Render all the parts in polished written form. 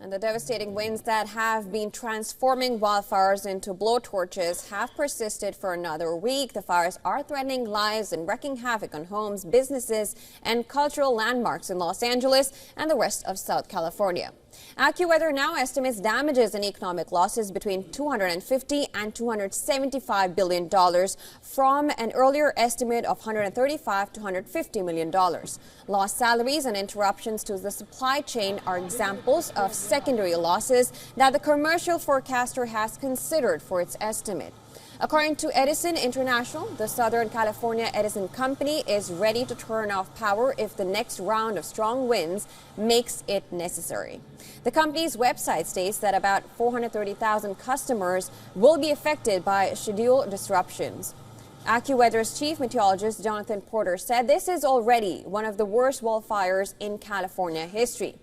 And the devastating winds that have been transforming wildfires into blowtorches have persisted for another week. The fires are threatening lives and wreaking havoc on homes, businesses, and cultural landmarks in Los Angeles and the rest of South California. AccuWeather now estimates damages and economic losses between $250 and $275 billion from an earlier estimate of $135 to $150 million. Lost salaries and interruptions to the supply chain are examples of secondary losses that the commercial forecaster has considered for its estimate. According to Edison International, the Southern California Edison Company is ready to turn off power if the next round of strong winds makes it necessary. The company's website states that about 430,000 customers will be affected by schedule disruptions. AccuWeather's chief meteorologist Jonathan Porter said this is already one of the worst wildfires in California history.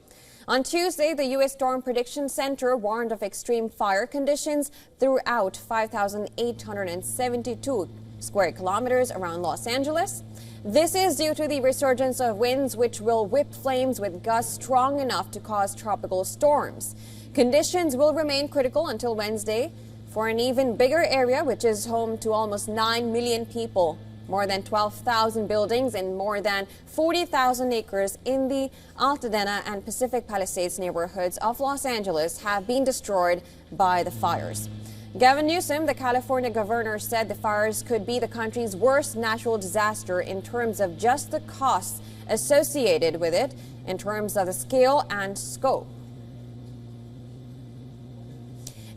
On Tuesday, the U.S. Storm Prediction Center warned of extreme fire conditions throughout 5,872 square kilometers around Los Angeles. This is due to the resurgence of winds which will whip flames with gusts strong enough to cause tropical storms. Conditions will remain critical until Wednesday for an even bigger area, which is home to almost 9 million people. More than 12,000 buildings and more than 40,000 acres in the Altadena and Pacific Palisades neighborhoods of Los Angeles have been destroyed by the fires. Gavin Newsom, the California governor, said the fires could be the country's worst natural disaster in terms of just the costs associated with it, in terms of the scale and scope.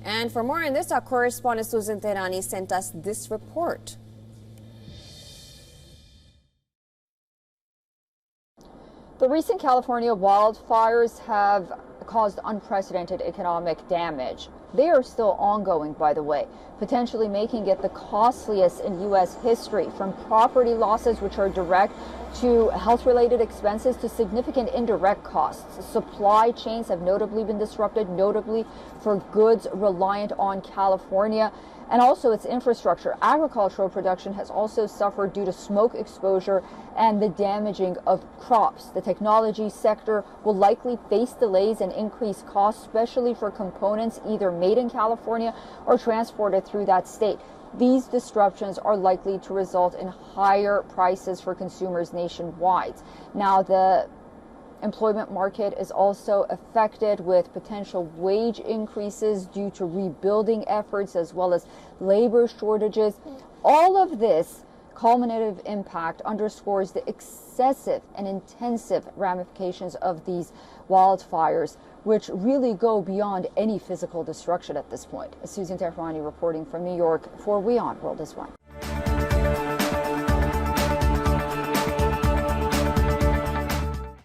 And for more on this, our correspondent Susan Terani sent us this report. The recent California wildfires have caused unprecedented economic damage. They are still ongoing, by the way, potentially making it the costliest in U.S. history, from property losses, which are direct, to health-related expenses, to significant indirect costs. Supply chains have notably been disrupted, notably for goods reliant on California, and also its infrastructure. Agricultural production has also suffered due to smoke exposure and the damaging of crops. The technology sector will likely face delays and increased costs, especially for components either made in California or transported through that state. These disruptions are likely to result in higher prices for consumers nationwide. Now, the employment market is also affected, with potential wage increases due to rebuilding efforts as well as labor shortages. All of this cumulative impact underscores the excessive and intensive ramifications of these wildfires, which really go beyond any physical destruction at this point. Susan Terani reporting from New York for WION World is One.